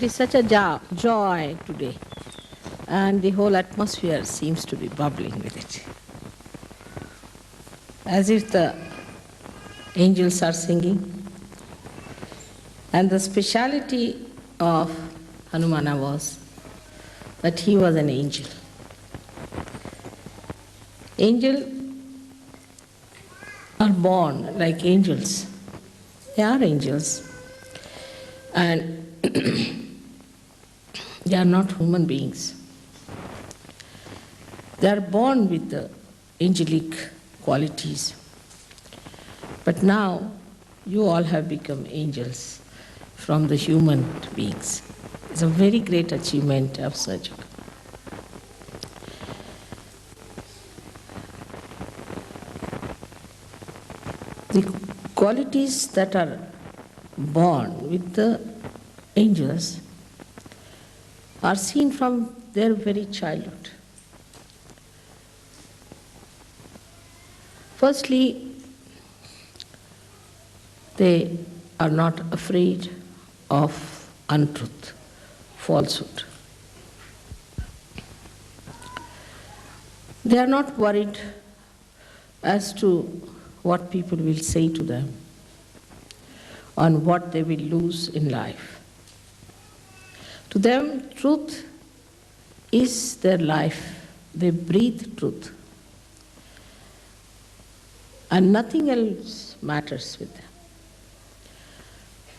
It is such a joy today, and the whole atmosphere seems to be bubbling with it. As if the angels are singing. And the speciality of Hanumana was that he was an angel. Angels are born like angels. They are angels. And they are not human beings. They are born with the angelic qualities. But now you all have become angels from the human beings. It's a very great achievement of Sahaja. The qualities that are born with the angels are seen from their very childhood. Firstly, they are not afraid of untruth, falsehood. They are not worried as to what people will say to them, on what they will lose in life. To them, truth is their life. They breathe truth. And nothing else matters with them.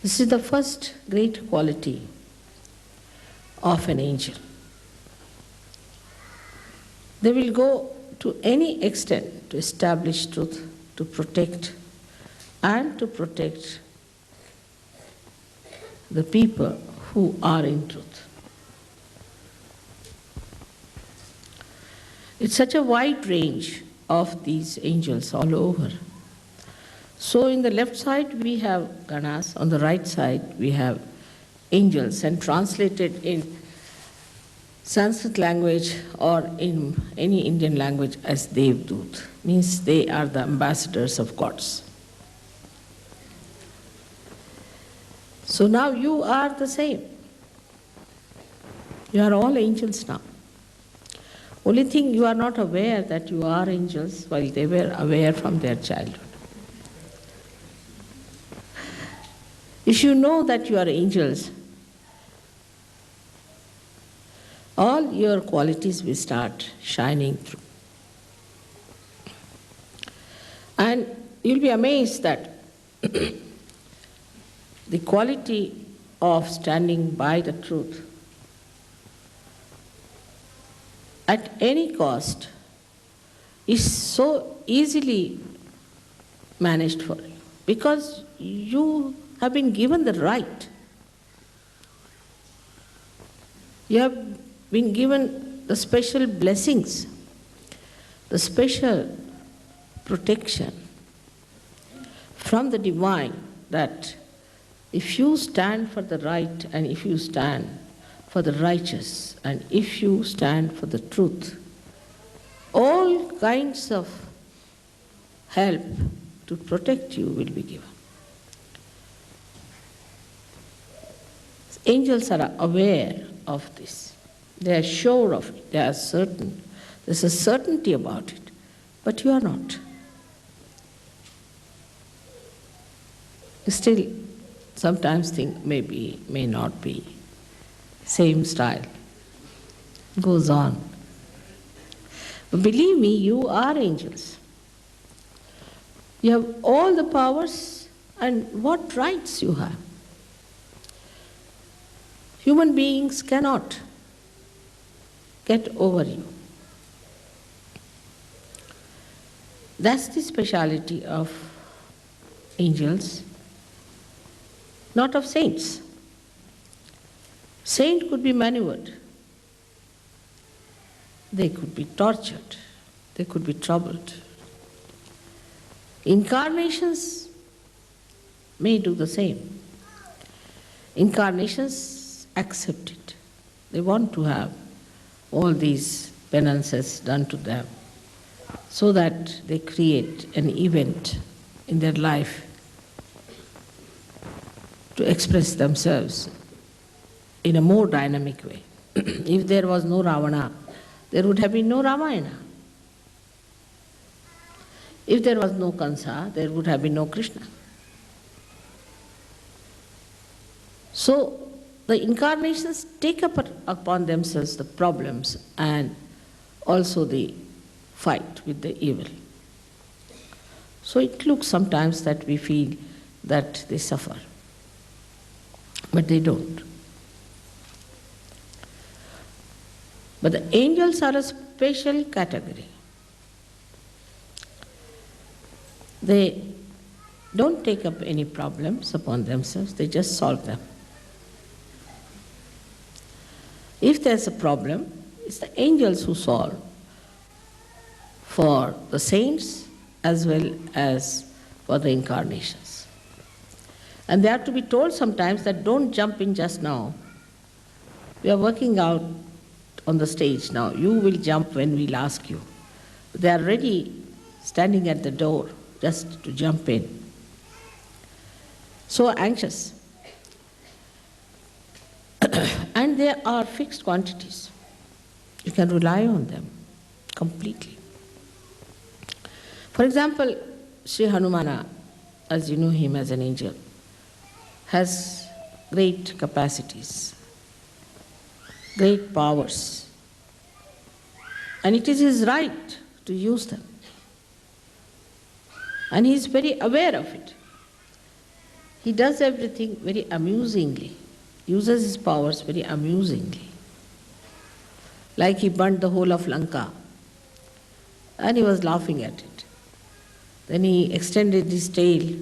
This is the first great quality of an angel. They will go to any extent to establish truth, to protect the people who are in truth. It's such a wide range of these angels all over. So in the left side we have Ganas, on the right side we have angels, and translated in Sanskrit language or in any Indian language as Devdut, means they are the ambassadors of gods. So now you are the same. You are all angels now. Only thing, you are not aware that you are angels while they were aware from their childhood. If you know that you are angels, all your qualities will start shining through. And you'll be amazed that the quality of standing by the truth at any cost is so easily managed for you, because you have been given the right. You have been given the special blessings, the special protection from the divine, that if you stand for the right, and if you stand for the righteous, and if you stand for the truth, all kinds of help to protect you will be given. Angels are aware of this. They are sure of it. They are certain. There's a certainty about it. But you are not. You still sometimes think maybe, may not be. Same style. Goes on. But believe me, you are angels. You have all the powers, and what rights you have. Human beings cannot get over you. That's the speciality of angels, not of saints. Saint could be maneuvered. They could be tortured. They could be troubled. Incarnations may do the same. Incarnations accept it. They want to have all these penances done to them so that they create an event in their life to express themselves in a more dynamic way. If there was no Ravana, there would have been no Ramayana. If there was no Kansa, there would have been no Krishna. So the incarnations take up upon themselves the problems and also the fight with the evil. So it looks sometimes that we feel that they suffer, but they don't. But the angels are a special category. They don't take up any problems upon themselves, they just solve them. If there's a problem, it's the angels who solve for the saints as well as for the incarnations. And they are to be told sometimes that don't jump in just now. We are working out on the stage now. You will jump when we'll ask you. They are ready, standing at the door, just to jump in. So anxious. And there are fixed quantities. You can rely on them completely. For example, Shri Hanumana, as you know him as an angel, has great capacities, great powers. And it is his right to use them. And he is very aware of it. He does everything very amusingly, uses his powers very amusingly. Like he burnt the whole of Lanka, and he was laughing at it. Then he extended his tail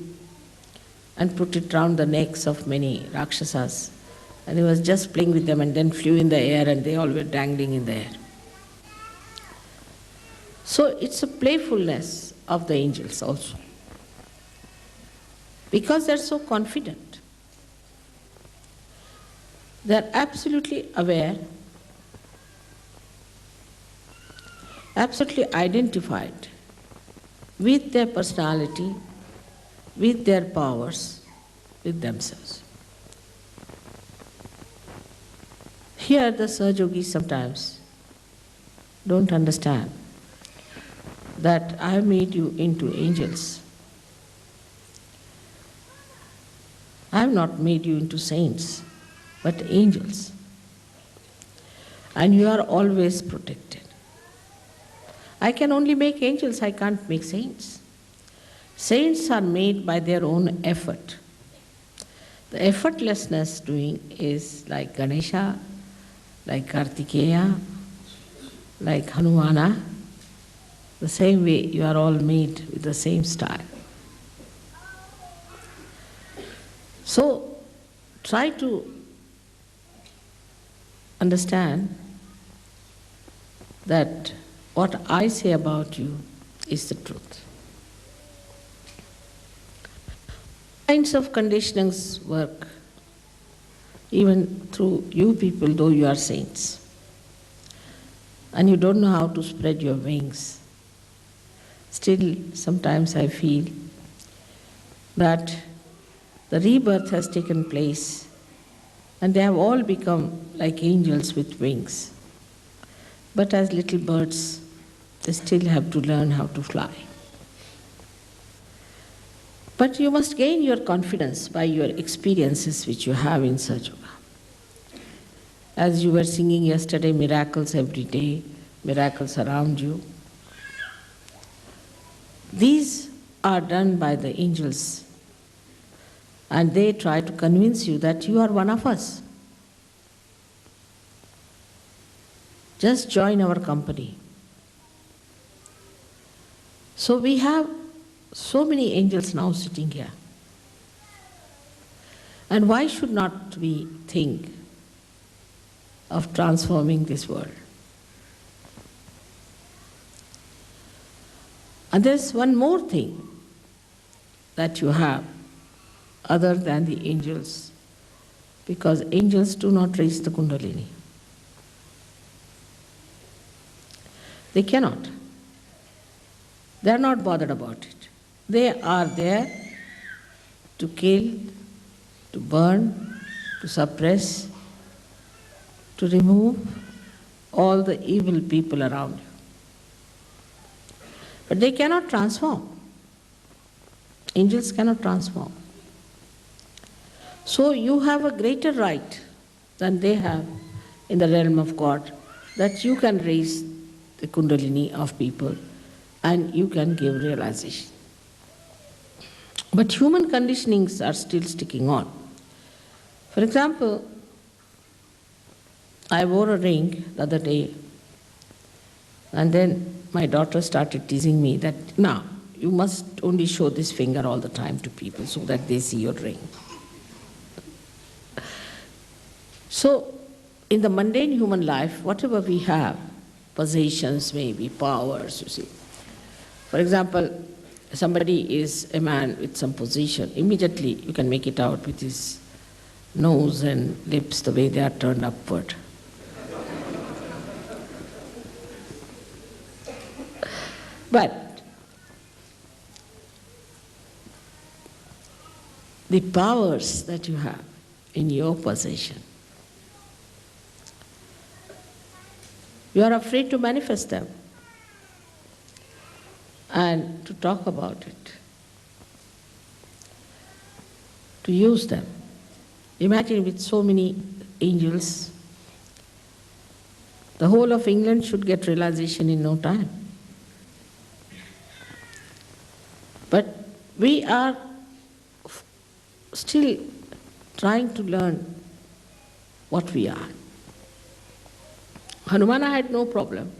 and put it round the necks of many Rakshasas, and he was just playing with them and then flew in the air and they all were dangling in the air. So it's a playfulness of the angels also. Because they're so confident. They're absolutely aware, absolutely identified with their personality, with their powers, with themselves. Here the Sahajogis sometimes don't understand that I have made you into angels. I have not made you into saints, but angels. And you are always protected. I can only make angels, I can't make saints. Saints are made by their own effort. The effortlessness doing is like Ganesha, like Kartikeya, like Hanumana. The same way you are all made with the same style. So try to understand that what I say about you is the truth. Kinds of conditionings work even through you people, though you are saints. And you don't know how to spread your wings. Still, sometimes I feel that the rebirth has taken place and they have all become like angels with wings. But as little birds, they still have to learn how to fly. But you must gain your confidence by your experiences which you have in Sahaja. As you were singing yesterday, miracles every day, miracles around you. These are done by the angels, and they try to convince you that you are one of us. Just join our company. So we have so many angels now sitting here. And why should not we think of transforming this world? And there's one more thing that you have other than the angels, because angels do not raise the Kundalini. They cannot. They are not bothered about it. They are there to kill, to burn, to suppress, to remove all the evil people around you. But they cannot transform. Angels cannot transform. So you have a greater right than they have in the realm of God, that you can raise the Kundalini of people and you can give realization. But human conditionings are still sticking on. For example, I wore a ring the other day, and then my daughter started teasing me that, now, you must only show this finger all the time to people so that they see your ring. So, in the mundane human life, whatever we have, possessions maybe, powers, you see. For example, somebody is a man with some position, immediately you can make it out with his nose and lips, the way they are turned upward. But the powers that you have in your possession, you are afraid to manifest them and to talk about it, to use them. Imagine with so many angels, the whole of England should get realization in no time. But we are still trying to learn what we are. Hanumana had no problem,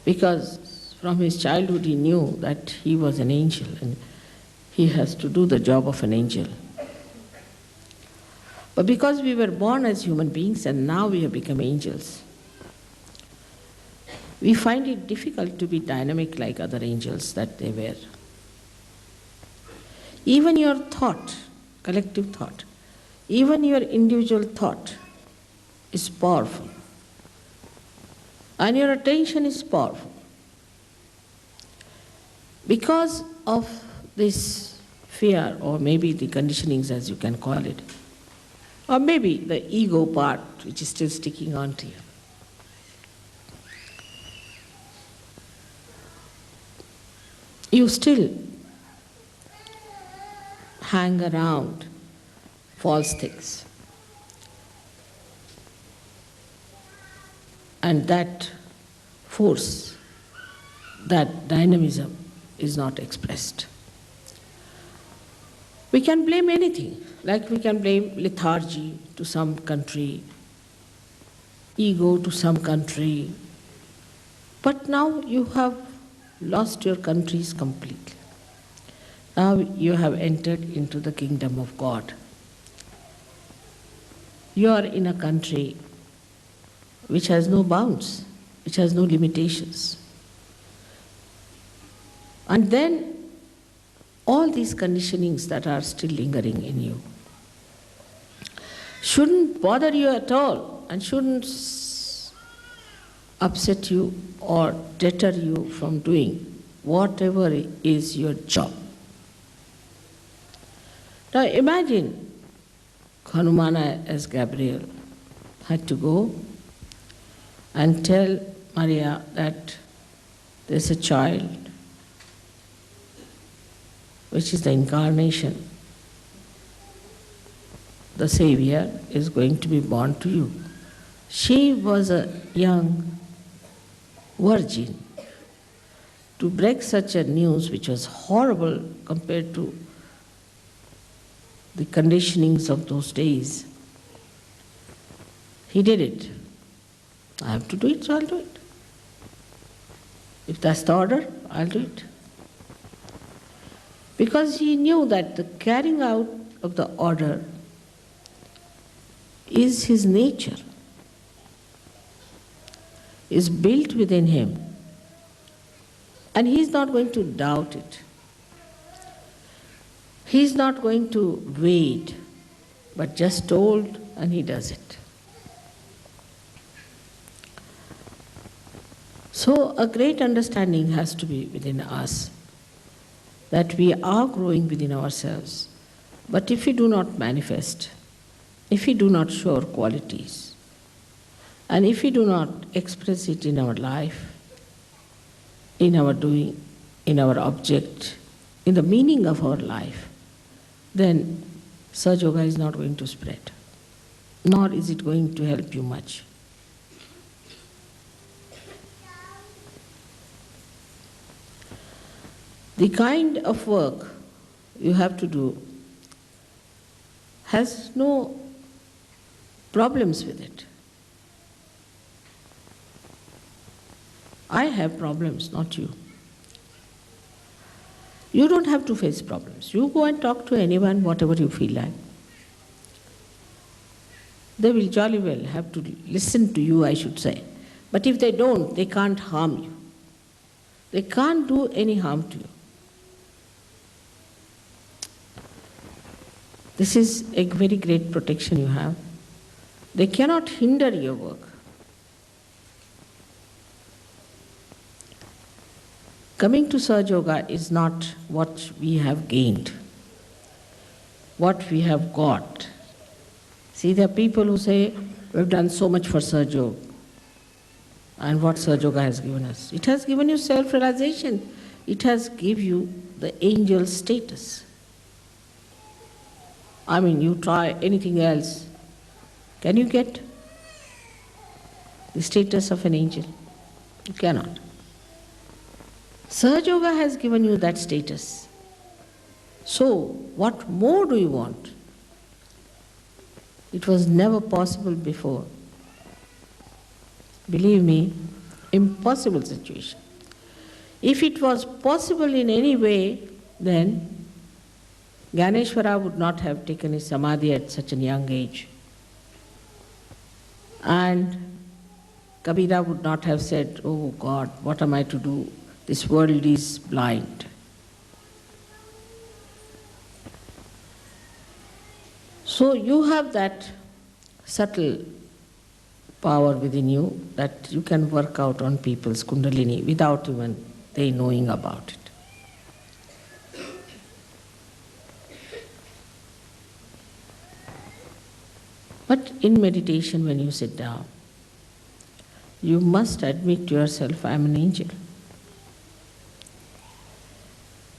because from his childhood he knew that he was an angel and he has to do the job of an angel. But because we were born as human beings and now we have become angels, we find it difficult to be dynamic like other angels that they were. Even your thought, collective thought, even your individual thought is powerful. And your attention is powerful. Because of this fear, or maybe the conditionings as you can call it, or maybe the ego part which is still sticking on to you, you still hang around false things. And that force, that dynamism is not expressed. We can blame anything, like we can blame lethargy to some country, ego to some country, but now you have lost your countries completely. Now you have entered into the kingdom of God. You are in a country which has no bounds, which has no limitations. And then all these conditionings that are still lingering in you shouldn't bother you at all and shouldn't upset you or deter you from doing whatever is your job. Now imagine Hanumana as Gabriel had to go and tell Maria that there's a child which is the incarnation. The Savior is going to be born to you. She was a young virgin. To break such a news, which was horrible compared to the conditionings of those days, he did it. I have to do it, so I'll do it. If that's the order, I'll do it. Because he knew that the carrying out of the order is his nature, is built within him, and he's not going to doubt it. He's not going to wait, but just told and he does it. So a great understanding has to be within us that we are growing within ourselves. But if we do not manifest, if we do not show our qualities, and if we do not express it in our life, in our doing, in our object, in the meaning of our life, then Sahaja Yoga is not going to spread, nor is it going to help you much. The kind of work you have to do has no problems with it. I have problems, not you. You don't have to face problems. You go and talk to anyone, whatever you feel like. They will jolly well have to listen to you, I should say. But if they don't, they can't harm you. They can't do any harm to you. This is a very great protection you have. They cannot hinder your work. Coming to Sahaja Yoga is not what we have gained, what we have got. See, there are people who say, we've done so much for Sahaja Yoga. And what Sahaja Yoga has given us? It has given you self-realization. It has given you the angel status. I mean, you try anything else. Can you get the status of an angel? You cannot. Sahaja Yoga has given you that status. So, what more do you want? It was never possible before. Believe me, impossible situation. If it was possible in any way, then Gyaneshwara would not have taken his samadhi at such a young age. And Kabira would not have said, oh God, what am I to do? This world is blind. So you have that subtle power within you that you can work out on people's kundalini without even they knowing about it. But in meditation, when you sit down, you must admit to yourself, I am an angel.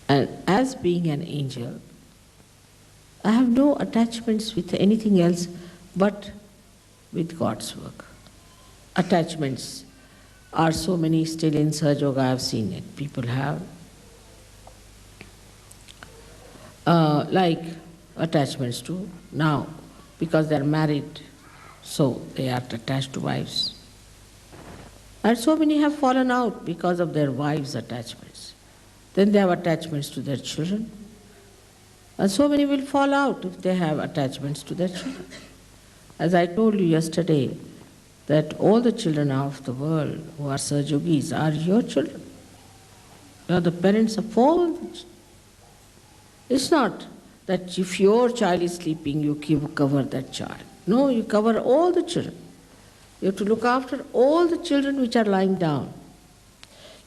And as being an angel, I have no attachments with anything else but with God's work. Attachments are so many still in Sahaja Yoga, I have seen it. People have like attachments to now, because they are married, so they are attached to wives. And so many have fallen out because of their wives' attachments. Then they have attachments to their children. And so many will fall out if they have attachments to their children. As I told you yesterday, that all the children of the world who are Sahaja Yogis are your children. You are the parents of all. It's not that if your child is sleeping, you cover that child. No, you cover all the children. You have to look after all the children which are lying down.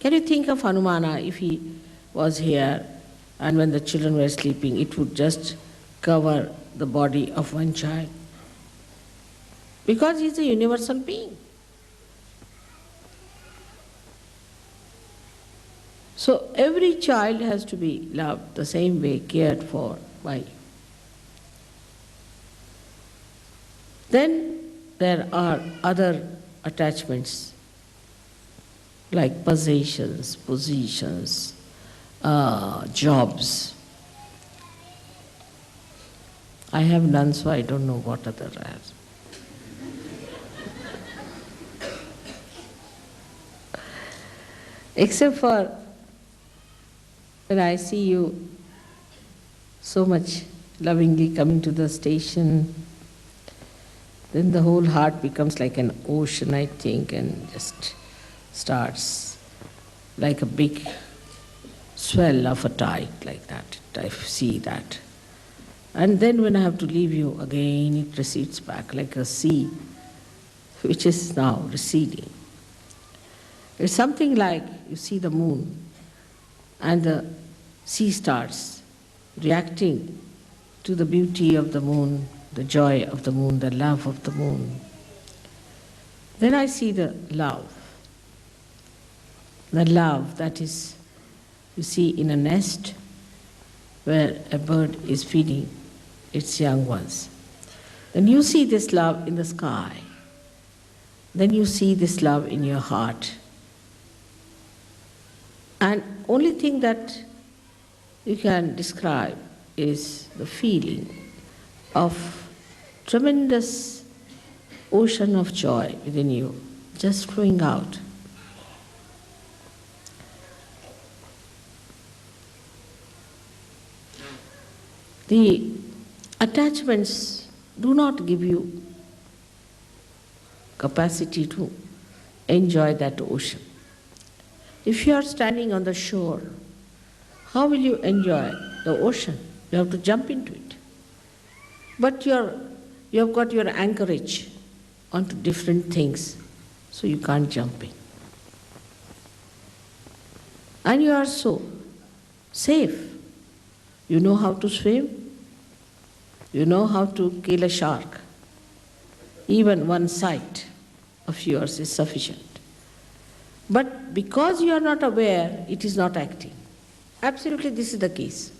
Can you think of Hanumana if he was here and when the children were sleeping, it would just cover the body of one child? Because he is a universal being. So every child has to be loved the same way, cared for by you. Then there are other attachments like possessions, positions, jobs. I have none, so I don't know what other I have. Except for when I see you so much lovingly coming to the station, then the whole heart becomes like an ocean, I think, and just starts like a big swell of a tide like that. I see that. And then when I have to leave you again, it recedes back like a sea, which is now receding. It's something like you see the moon and the sea starts reacting to the beauty of the moon the joy of the moon, the love of the moon. Then I see the love that is, you see, in a nest where a bird is feeding its young ones. Then you see this love in the sky. Then you see this love in your heart. And only thing that you can describe is the feeling of tremendous ocean of joy within you, just flowing out. The attachments do not give you capacity to enjoy that ocean. If you are standing on the shore, how will you enjoy the ocean? You have to jump into it. But you have got your anchorage onto different things, so you can't jump in. And you are so safe. You know how to swim. You know how to kill a shark. Even one sight of yours is sufficient. But because you are not aware, it is not acting. Absolutely, this is the case.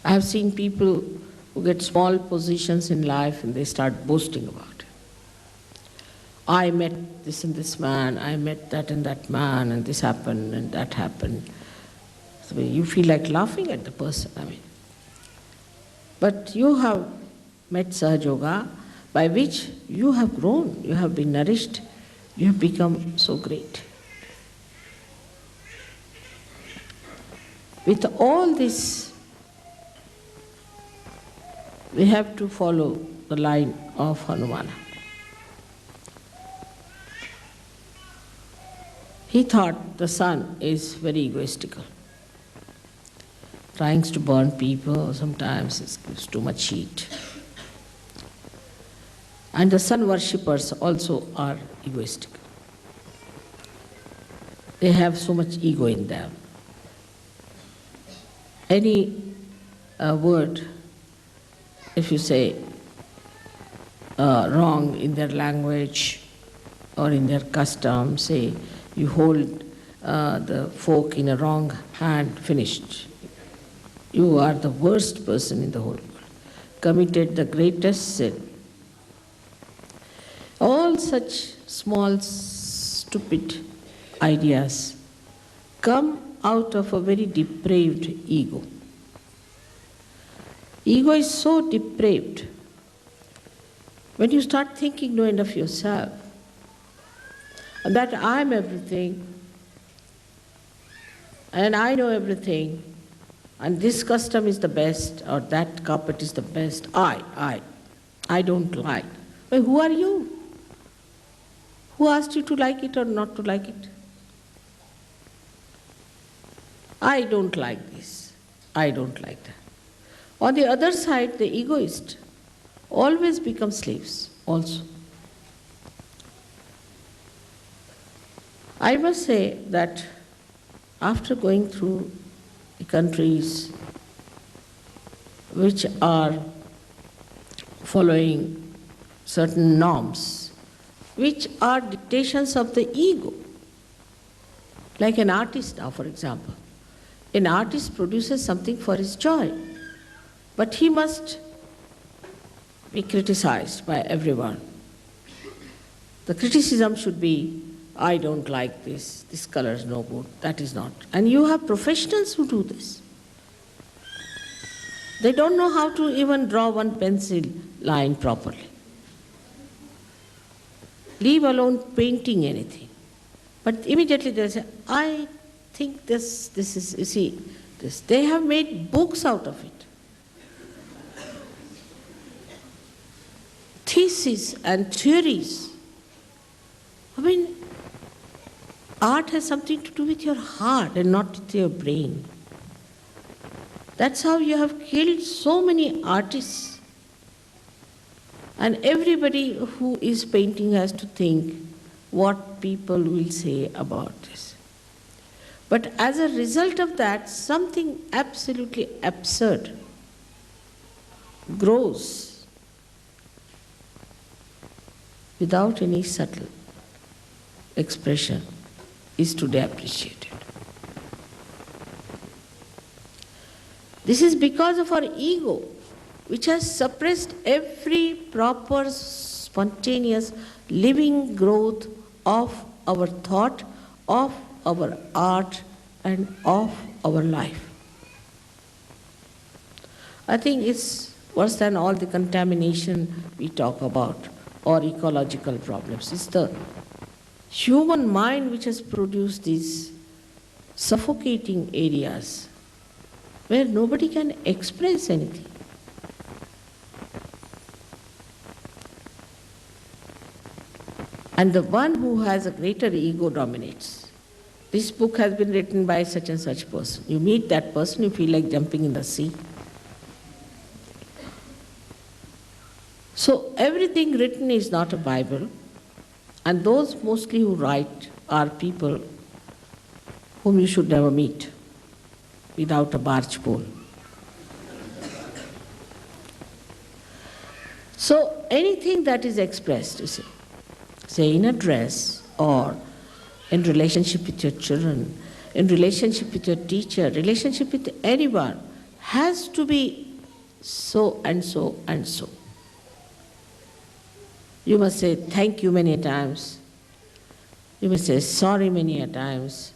I have seen people who get small positions in life and they start boasting about it. I met this and this man, I met that and that man, and this happened and that happened. So you feel like laughing at the person, But you have met Sahaja, by which you have grown, you have been nourished, you have become so great. With all this, we have to follow the line of Hanumana. He thought the sun is very egoistical. Trying to burn people, sometimes it gives too much heat. And the sun worshippers also are egoistical. They have so much ego in them. Any word, if you say wrong in their language or in their custom, say you hold the fork in a wrong hand, finished. You are the worst person in the whole world, committed the greatest sin. All such small, stupid ideas come out of a very depraved ego. Ego is so depraved. When you start thinking no end of yourself, that I am everything, and I know everything, and this custom is the best, or that carpet is the best, I don't like. Well, who are you? Who asked you to like it or not to like it? I don't like this, I don't like that. On the other side, the egoist always becomes slaves also. I must say that after going through the countries which are following certain norms, which are dictations of the ego, like an artist now, for example. An artist produces something for his joy, but he must be criticized by everyone. The criticism should be, I don't like this, this color is no good, that is not. And you have professionals who do this. They don't know how to even draw one pencil line properly. Leave alone painting anything. But immediately they say, I think this is, you see, this. They have made books out of it. Theses and theories. I mean, art has something to do with your heart and not with your brain. That's how you have killed so many artists. And everybody who is painting has to think what people will say about this. But as a result of that, something absolutely absurd grows without any subtle expression is today appreciated. This is because of our ego, which has suppressed every proper, spontaneous, living growth of our thought, of our art, and of our life. I think it's worse than all the contamination we talk about or ecological problems. It's the human mind which has produced these suffocating areas where nobody can express anything. And the one who has a greater ego dominates. This book has been written by such and such person. You meet that person, you feel like jumping in the sea. So everything written is not a Bible, and those mostly who write are people whom you should never meet without a barge pole. So anything that is expressed, you see, say in a dress or in relationship with your children, in relationship with your teacher, relationship with anyone, has to be so and so and so. You must say thank you many times. You must say sorry many a times.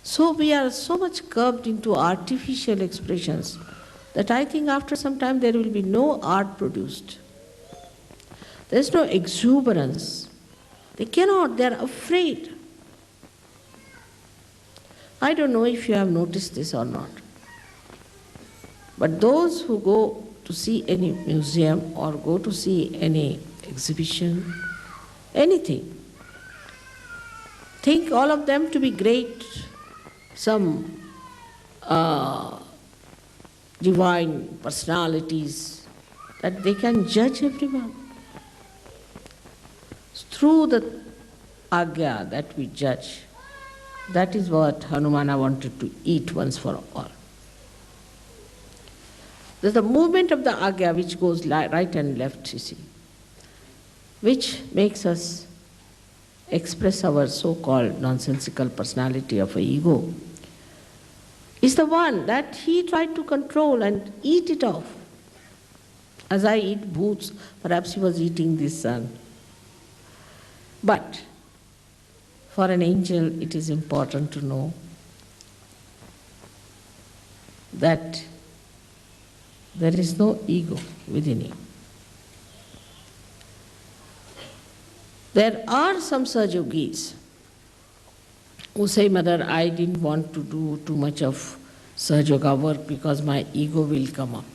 So we are so much curbed into artificial expressions that I think after some time there will be no art produced. There is no exuberance. They cannot, they are afraid. I don't know if you have noticed this or not. But those who go to see any museum or go to see any exhibition, anything, think all of them to be great, some divine personalities, that they can judge everyone. Through the agya that we judge, that is what Hanumana wanted to eat once for all. There's the movement of the agya which goes right and left, you see, which makes us express our so-called nonsensical personality of an ego, is the one that he tried to control and eat it off. As I eat boots, perhaps he was eating this sun. But for an angel, it is important to know that there is no ego within him. There are some Sahajogis who say, Mother, I didn't want to do too much of Sahaja work because my ego will come up.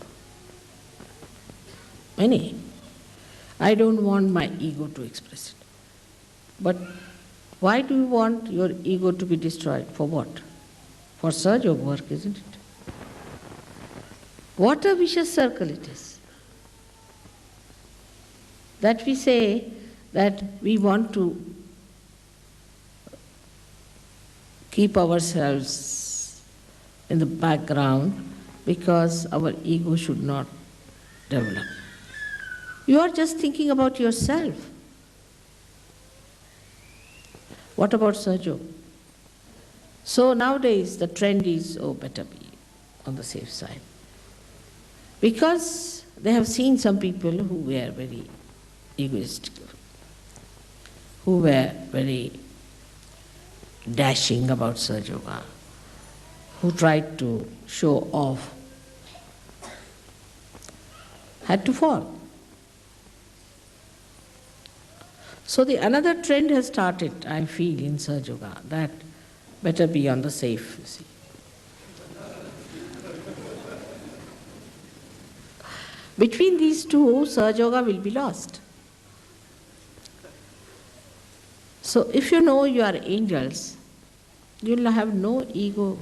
Many. I don't want my ego to express it. But why do you want your ego to be destroyed? For what? For Sahaja work, isn't it? What a vicious circle it is. That we say that we want to keep ourselves in the background because our ego should not develop. You are just thinking about yourself. What about Sahaja? So nowadays the trend is, better be on the safe side. Because they have seen some people who were very egoistical, who were very dashing about Sahaja, who tried to show off, had to fall. So another trend has started, I feel, in Sahaja, that better be on the safe, you see. Between these two, Sahaja will be lost. So if you know you are angels, you will have no ego.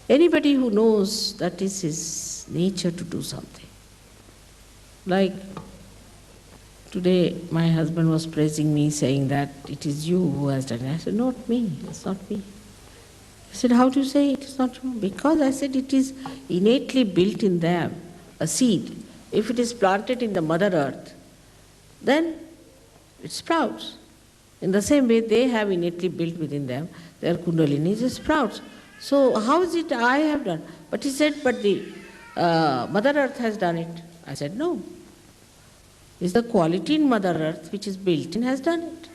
Anybody who knows that is his nature to do something, like Today my husband was praising me, saying that it is you who has done it. I said, not me, it's not me. He said, how do you say it is not you? Because I said it is innately built in them, a seed. If it is planted in the Mother Earth, then it sprouts. In the same way, they have innately built within them, their Kundalini just sprouts. So how is it I have done? But he said, but the Mother Earth has done it. I said, no. It's the quality in Mother Earth which is built in has done it.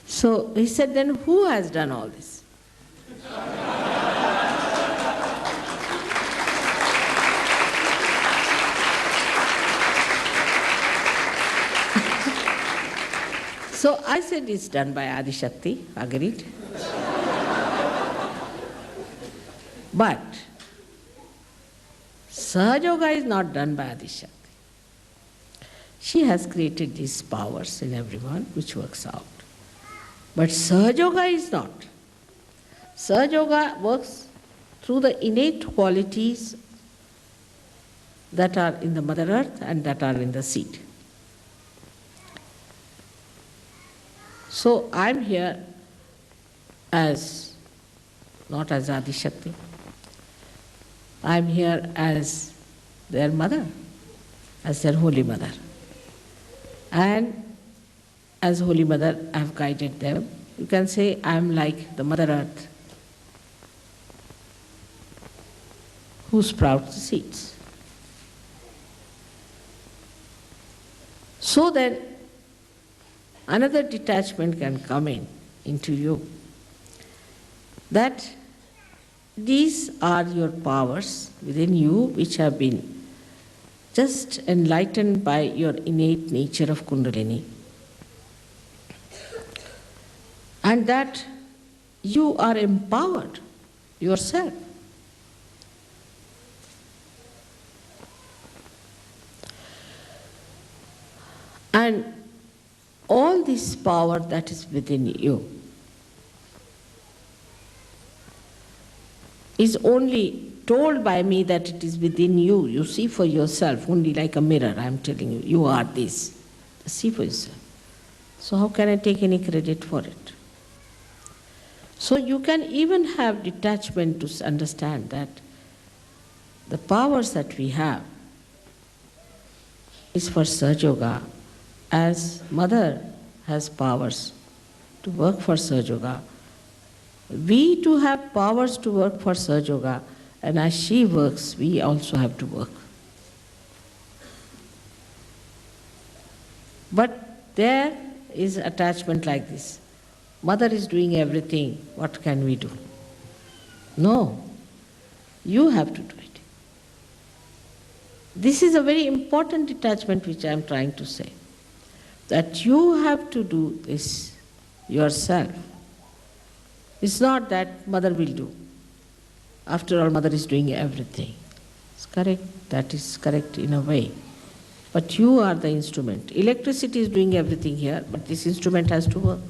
So he said, then who has done all this? So I said, it's done by Adi Shakti, agreed. But Sahaja Yoga is not done by Adi Shakti. She has created these powers in everyone which works out. But Sahaja Yoga is not. Sahaja Yoga works through the innate qualities that are in the Mother Earth and that are in the seed. So I'm here not as Adi Shakti. I'm here as their mother, as their Holy Mother. And as Holy Mother, I've guided them. You can say I'm like the Mother Earth who sprouts the seeds. So then, another detachment can come into you, that these are your powers within you which have been just enlightened by your innate nature of Kundalini, and that you are empowered yourself. And all this power that is within you is only told by me that it is within you. You see for yourself, only like a mirror, I am telling you, you are this. See for yourself. So how can I take any credit for it? So you can even have detachment to understand that the powers that we have is for Sahaja Yoga, as Mother has powers to work for Sahaja Yoga. We too have powers to work for Sahaja Yoga, and as she works, we also have to work. But there is attachment like this. Mother is doing everything, what can we do? No, you have to do it. This is a very important detachment which I am trying to say, that you have to do this yourself. It's not that Mother will do. After all, Mother is doing everything. It's correct, that is correct in a way. But you are the instrument. Electricity is doing everything here, but this instrument has to work.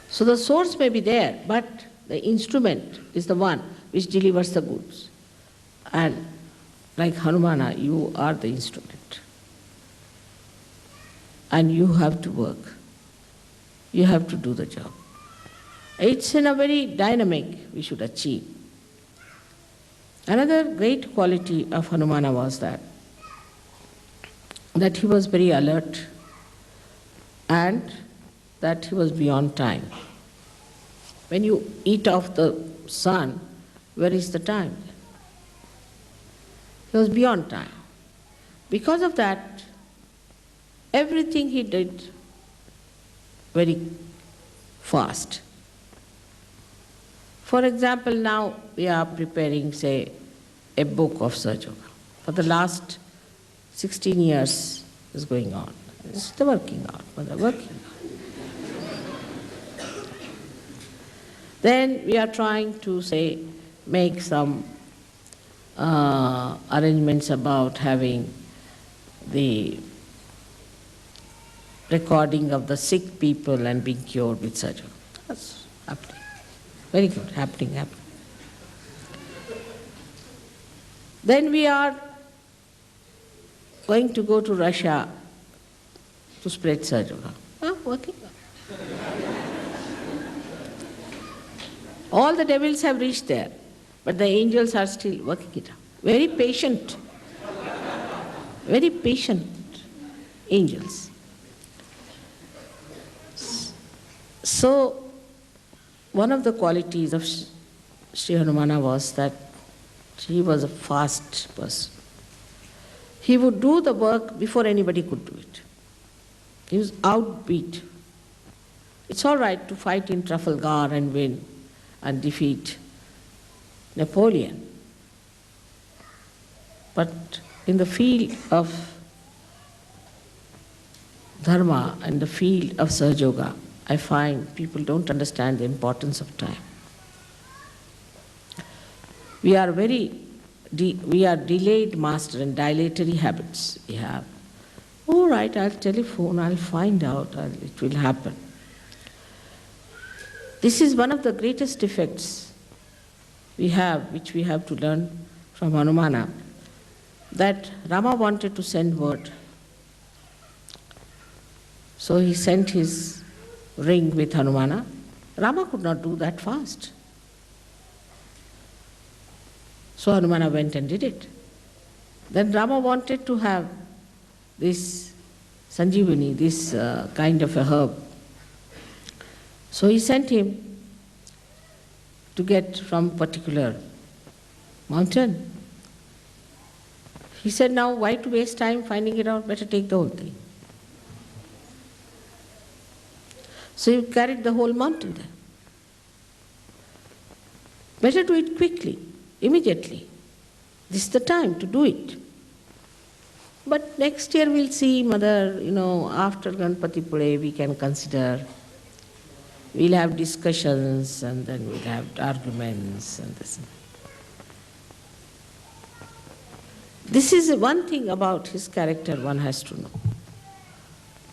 So the source may be there, but the instrument is the one which delivers the goods. And like Hanumana, you are the instrument. And you have to work. You have to do the job. It's in a very dynamic we should achieve. Another great quality of Hanumana was that he was very alert and that he was beyond time. When you eat off the sun, where is the time? He was beyond time. Because of that, everything he did very fast. For example, now we are preparing, say, a book of Sahaja Yoga. For the last 16 years is going on. It's the working out, but the working out. Then we are trying to, say, make some arrangements about having the recording of the sick people and being cured with Sahaja Yoga. That's happening. Very good, happening. Then we are going to go to Russia to spread Sahaja. Working. All the devils have reached there, but the angels are still working it out. Very patient angels. So, one of the qualities of Shri Hanumana was that he was a fast person. He would do the work before anybody could do it. He was outbeat. It's all right to fight in Trafalgar and win and defeat Napoleon. But in the field of dharma and the field of Sahaja, I find people don't understand the importance of time. We are delayed master and dilatory habits we have. All right, I'll telephone, I'll find out, it will happen. This is one of the greatest defects we have, which we have to learn from Hanumana, that Rama wanted to send word. So he sent his ring with Hanumana. Rama could not do that fast. So Hanumana went and did it. Then Rama wanted to have this Sanjeevani, this kind of a herb. So he sent him to get from particular mountain. He said, now why to waste time finding it out, better take the whole thing. So he carried the whole mountain there. Better do it quickly, immediately. This is the time to do it. But next year we'll see, Mother, after Ganpati Pule we can consider. We'll have discussions and then we'll have arguments and this. This is one thing about his character one has to know.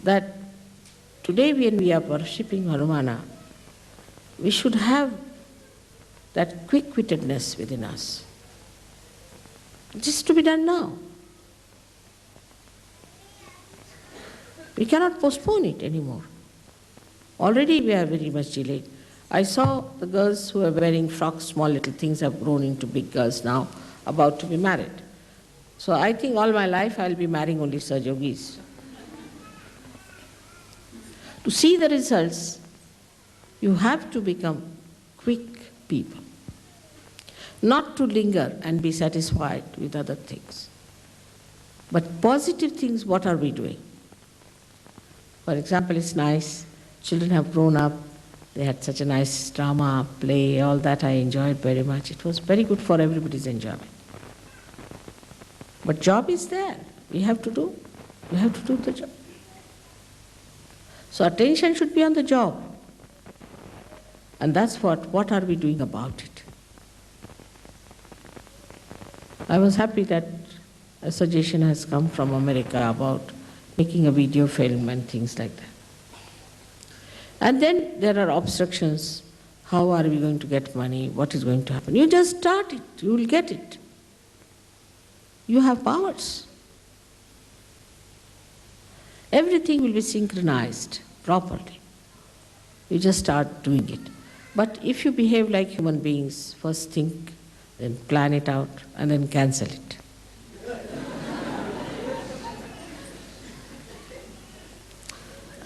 That today when we are worshipping Hanumana, we should have that quick-wittedness within us. Just to be done now. We cannot postpone it anymore. Already we are very much delayed. I saw the girls who are wearing frocks, small little things, have grown into big girls now, about to be married. So I think all my life I'll be marrying only Sahajogis. To see the results, you have to become quick people. Not to linger and be satisfied with other things. But positive things, what are we doing? For example, it's nice. Children have grown up. They had such a nice drama, play, all that I enjoyed very much. It was very good for everybody's enjoyment. But job is there. We have to do. We have to do the job. So attention should be on the job. And that's what are we doing about it? I was happy that a suggestion has come from America about making a video film and things like that. And then there are obstructions. How are we going to get money? What is going to happen? You just start it. You will get it. You have powers. Everything will be synchronized properly. You just start doing it. But if you behave like human beings, first think, then plan it out, and then cancel it.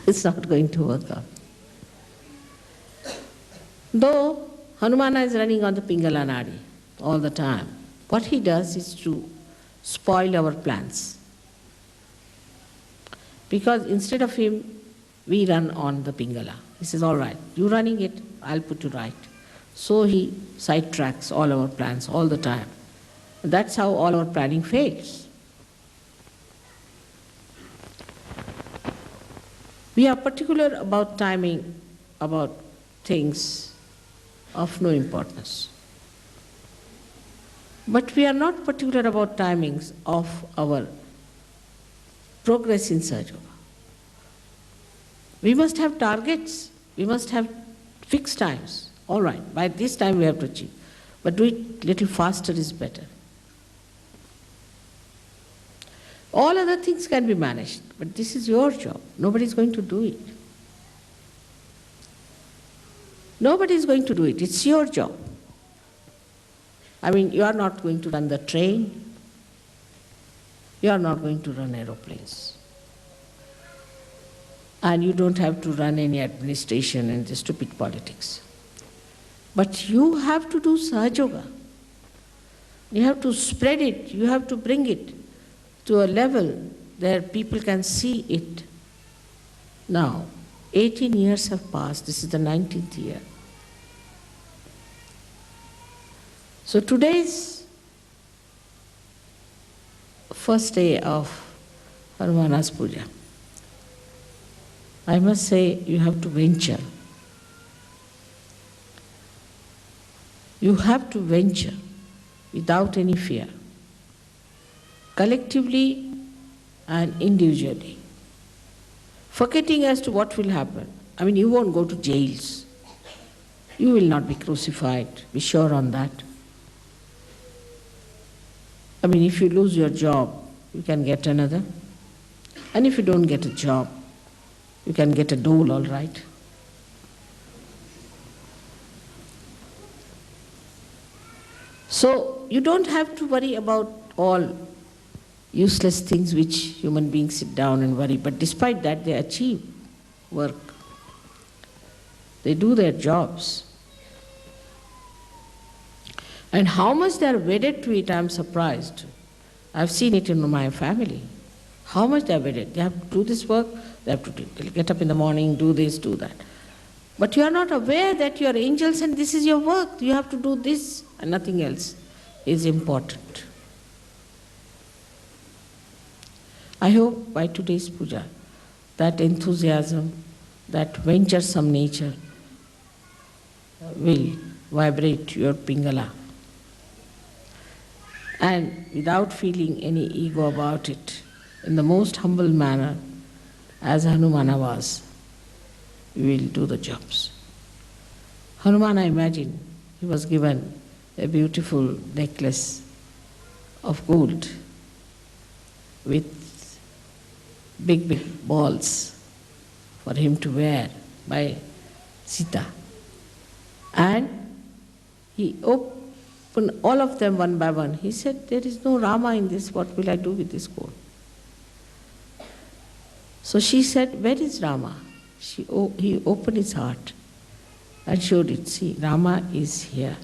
It's not going to work out. Though Hanumana is running on the Pingala Nadi all the time, what he does is to spoil our plans. Because instead of him, we run on the Pingala. He says, all right, you running it, I'll put you right. So he sidetracks all our plans all the time. That's how all our planning fails. We are particular about timing, about things of no importance. But we are not particular about timings of our progress in Sahaja. We must have targets, we must have fixed times. All right, by this time we have to achieve. But do it little faster is better. All other things can be managed, but this is your job. Nobody is going to do it. Nobody is going to do it. It's your job. I mean, you are not going to run the train. You are not going to run aeroplanes. And you don't have to run any administration and the stupid politics. But you have to do Sahaja. You have to spread it. You have to bring it to a level where people can see it. Now, 18 years have passed. This is the 19th year. So today's first day of Hanumana's Puja. I must say, you have to venture. You have to venture without any fear, collectively and individually, forgetting as to what will happen. I mean, you won't go to jails. You will not be crucified. Be sure on that. I mean, if you lose your job, you can get another. And if you don't get a job, you can get a dole, all right. So you don't have to worry about all useless things which human beings sit down and worry. But despite that, they achieve work. They do their jobs. And how much they are wedded to it, I am surprised. I've seen it in my family. How much they are wedded. They have to do this work, they have to get up in the morning, do this, do that. But you are not aware that you are angels and this is your work. You have to do this and nothing else is important. I hope by today's puja, that enthusiasm, that venturesome nature will vibrate your Pingala. And without feeling any ego about it, in the most humble manner, as Hanumana was, we will do the jobs. Hanuman, I imagine, he was given a beautiful necklace of gold with big, big balls for him to wear by Sita. And he opened all of them one by one. He said, there is no Rama in this, what will I do with this gold? So she said, where is Rama? He opened his heart and showed it. See, Rama is here.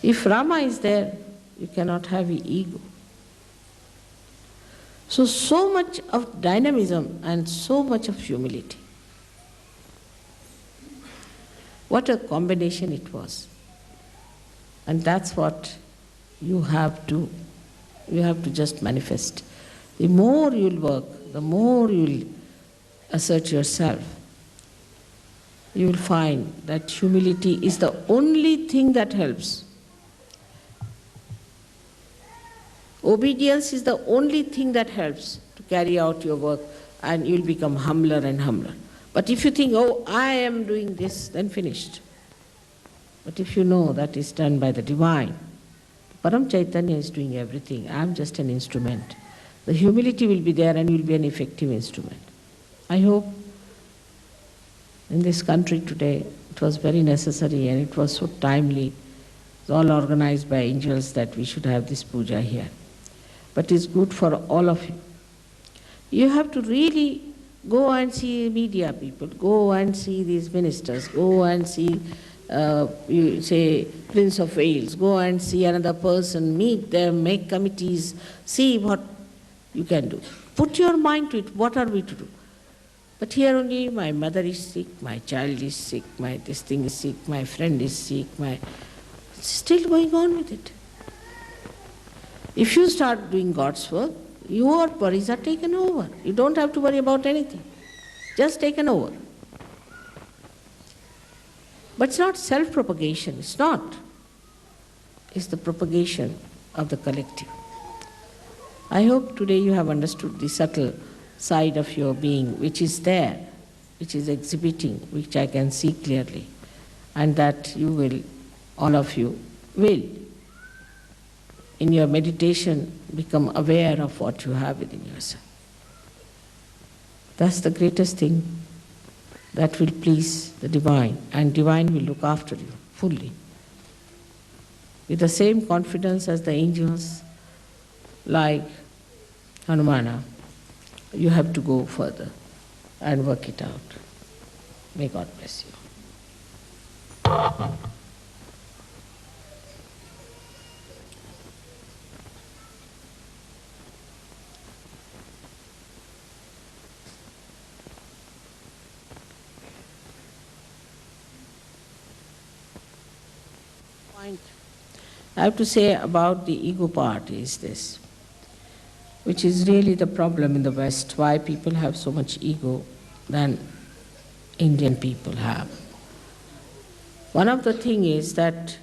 If Rama is there, you cannot have ego. So much of dynamism and so much of humility. What a combination it was. And that's what you have to just manifest. The more you'll work, the more you'll assert yourself, you will find that humility is the only thing that helps. Obedience is the only thing that helps to carry out your work, and you'll become humbler and humbler. But if you think, oh, I am doing this, then finished. But if you know that is done by the divine, Param Chaitanya is doing everything, I am just an instrument. The humility will be there and you will be an effective instrument. I hope in this country today it was very necessary and it was so timely. It's all organized by angels that we should have this puja here. But it's good for all of you. You have to really go and see media people, go and see these ministers, go and see, you say, Prince of Wales, go and see another person, meet them, make committees, see what you can do. Put your mind to it, what are we to do? But here only, my mother is sick, my child is sick, my this thing is sick, my friend is sick, it's still going on with it. If you start doing God's work, your worries are taken over. You don't have to worry about anything. Just taken over. But it's not self-propagation, it's not. It's the propagation of the collective. I hope today you have understood the subtle side of your being, which is there, which is exhibiting, which I can see clearly, and that you will, all of you, will in your meditation, become aware of what you have within yourself. That's the greatest thing that will please the Divine, and Divine will look after you fully. With the same confidence as the angels, like Hanumana, you have to go further and work it out. May God bless you. Point I have to say about the ego part is this, which is really the problem in the West, why people have so much ego than Indian people have. One of the things is that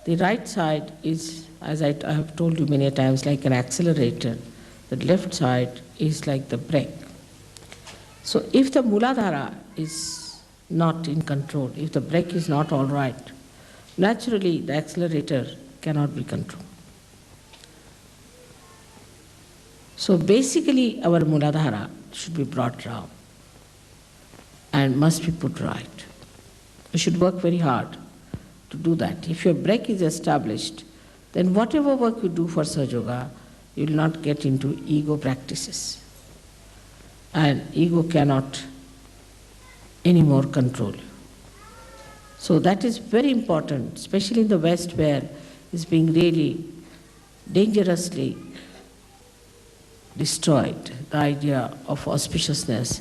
the right side is, as I have told you many times, like an accelerator. The left side is like the brake. So if the Muladhara is not in control, if the brake is not all right, naturally the accelerator cannot be controlled. So basically our Muladhara should be brought down and must be put right. You should work very hard to do that. If your brake is established, then whatever work you do for Sahaja Yoga, you will not get into ego practices. And ego cannot anymore control you. So that is very important, especially in the West where it's being really dangerously destroyed, the idea of auspiciousness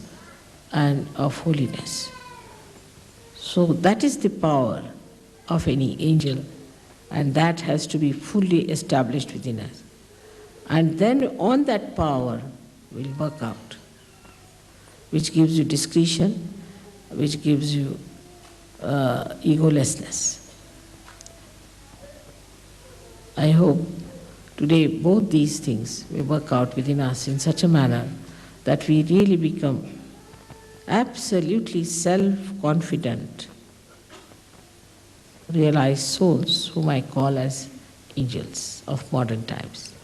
and of holiness. So that is the power of any angel, and that has to be fully established within us. And then on that power will work out, which gives you discretion, which gives you egolessness. I hope today both these things will work out within us in such a manner that we really become absolutely self-confident, realized souls whom I call as angels of modern times.